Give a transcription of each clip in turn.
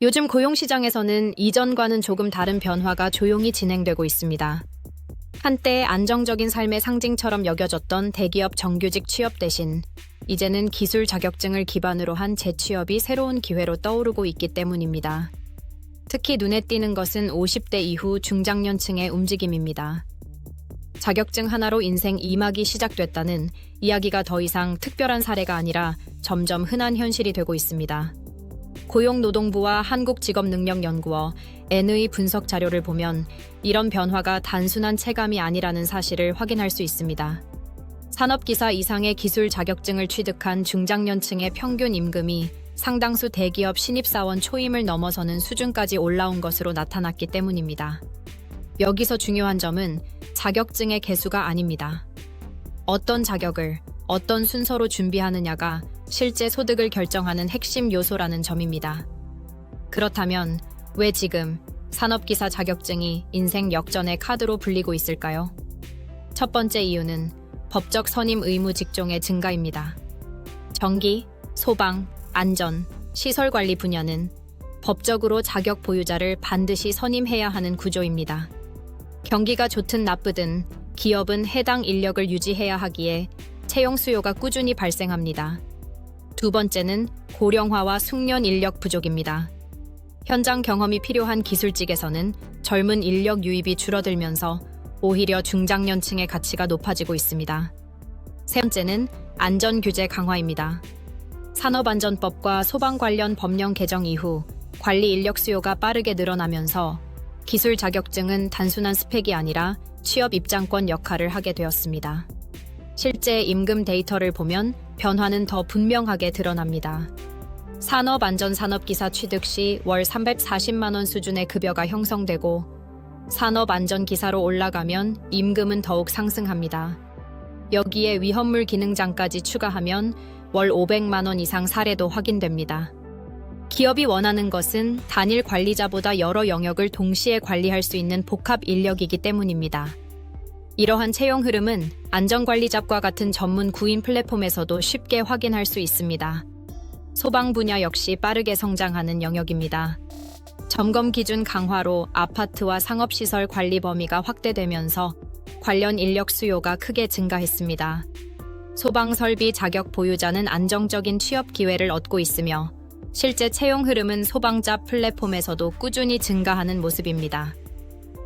요즘 고용시장에서는 이전과는 조금 다른 변화가 조용히 진행되고 있습니다. 한때 안정적인 삶의 상징처럼 여겨졌던 대기업 정규직 취업 대신 이제는 기술 자격증을 기반으로 한 재취업이 새로운 기회로 떠오르고 있기 때문입니다. 특히 눈에 띄는 것은 50대 이후 중장년층의 움직임입니다. 자격증 하나로 인생 2막이 시작됐다는 이야기가 더 이상 특별한 사례가 아니라 점점 흔한 현실이 되고 있습니다. 고용노동부와 한국직업능력연구원 N의 분석 자료를 보면 이런 변화가 단순한 체감이 아니라는 사실을 확인할 수 있습니다. 산업기사 이상의 기술 자격증을 취득한 중장년층의 평균 임금이 상당수 대기업 신입사원 초임을 넘어서는 수준까지 올라온 것으로 나타났기 때문입니다. 여기서 중요한 점은 자격증의 개수가 아닙니다. 어떤 자격을 어떤 순서로 준비하느냐가 실제 소득을 결정하는 핵심 요소라는 점입니다. 그렇다면 왜 지금 산업기사 자격증이 인생 역전의 카드로 불리고 있을까요? 첫 번째 이유는 법적 선임 의무 직종의 증가입니다. 전기, 소방, 안전, 시설관리 분야는 법적으로 자격 보유자를 반드시 선임해야 하는 구조입니다. 경기가 좋든 나쁘든 기업은 해당 인력을 유지해야 하기에 채용 수요가 꾸준히 발생합니다. 두 번째는 고령화와 숙련 인력 부족입니다. 현장 경험이 필요한 기술직에서는 젊은 인력 유입이 줄어들면서 오히려 중장년층의 가치가 높아지고 있습니다. 세 번째는 안전 규제 강화입니다. 산업안전법과 소방 관련 법령 개정 이후 관리 인력 수요가 빠르게 늘어나면서 기술 자격증은 단순한 스펙이 아니라 취업 입장권 역할을 하게 되었습니다. 실제 임금 데이터를 보면 변화는 더 분명하게 드러납니다. 산업안전산업기사 취득 시 월 340만 원 수준의 급여가 형성되고 산업안전기사로 올라가면 임금은 더욱 상승합니다. 여기에 위험물 기능장까지 추가하면 월 500만 원 이상 사례도 확인됩니다. 기업이 원하는 것은 단일 관리자보다 여러 영역을 동시에 관리할 수 있는 복합 인력이기 때문입니다. 이러한 채용 흐름은 안전관리잡과 같은 전문 구인 플랫폼에서도 쉽게 확인할 수 있습니다. 소방 분야 역시 빠르게 성장하는 영역입니다. 점검 기준 강화로 아파트와 상업시설 관리 범위가 확대되면서 관련 인력 수요가 크게 증가했습니다. 소방 설비 자격 보유자는 안정적인 취업 기회를 얻고 있으며 실제 채용 흐름은 소방자 플랫폼에서도 꾸준히 증가하는 모습입니다.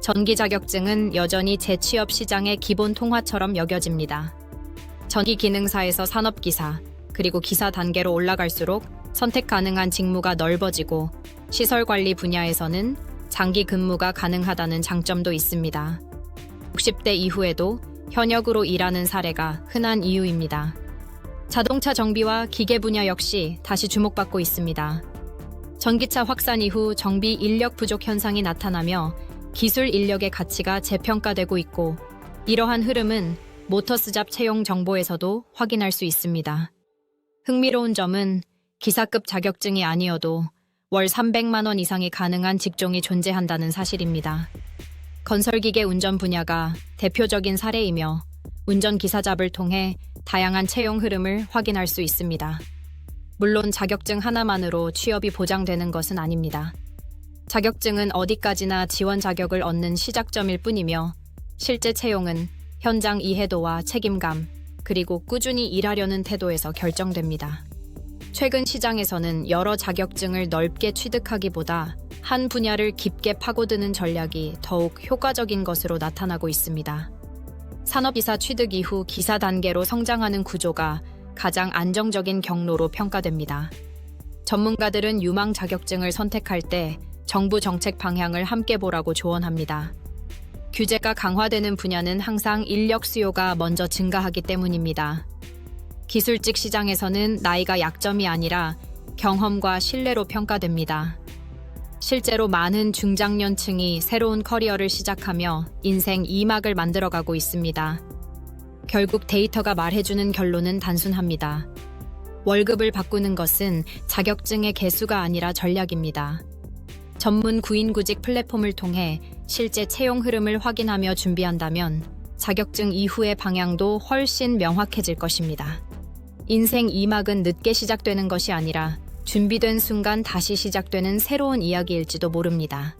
전기 자격증은 여전히 재취업 시장의 기본 통화처럼 여겨집니다. 전기 기능사에서 산업기사, 그리고 기사 단계로 올라갈수록 선택 가능한 직무가 넓어지고 시설관리 분야에서는 장기 근무가 가능하다는 장점도 있습니다. 60대 이후에도 현역으로 일하는 사례가 흔한 이유입니다. 자동차 정비와 기계 분야 역시 다시 주목받고 있습니다. 전기차 확산 이후 정비 인력 부족 현상이 나타나며 기술 인력의 가치가 재평가되고 있고 이러한 흐름은 모터스잡 채용 정보에서도 확인할 수 있습니다. 흥미로운 점은 기사급 자격증이 아니어도 월 300만 원 이상이 가능한 직종이 존재한다는 사실입니다. 건설기계 운전 분야가 대표적인 사례이며 운전기사잡을 통해 다양한 채용 흐름을 확인할 수 있습니다. 물론 자격증 하나만으로 취업이 보장되는 것은 아닙니다. 자격증은 어디까지나 지원 자격을 얻는 시작점일 뿐이며 실제 채용은 현장 이해도와 책임감, 그리고 꾸준히 일하려는 태도에서 결정됩니다. 최근 시장에서는 여러 자격증을 넓게 취득하기보다 한 분야를 깊게 파고드는 전략이 더욱 효과적인 것으로 나타나고 있습니다. 산업기사 취득 이후 기사 단계로 성장하는 구조가 가장 안정적인 경로로 평가됩니다. 전문가들은 유망 자격증을 선택할 때 정부 정책 방향을 함께 보라고 조언합니다. 규제가 강화되는 분야는 항상 인력 수요가 먼저 증가하기 때문입니다. 기술직 시장에서는 나이가 약점이 아니라 경험과 신뢰로 평가됩니다. 실제로 많은 중장년층이 새로운 커리어를 시작하며 인생 2막을 만들어가고 있습니다. 결국 데이터가 말해주는 결론은 단순합니다. 월급을 바꾸는 것은 자격증의 개수가 아니라 전략입니다. 전문 구인구직 플랫폼을 통해 실제 채용 흐름을 확인하며 준비한다면 자격증 이후의 방향도 훨씬 명확해질 것입니다. 인생 2막은 늦게 시작되는 것이 아니라 준비된 순간 다시 시작되는 새로운 이야기일지도 모릅니다.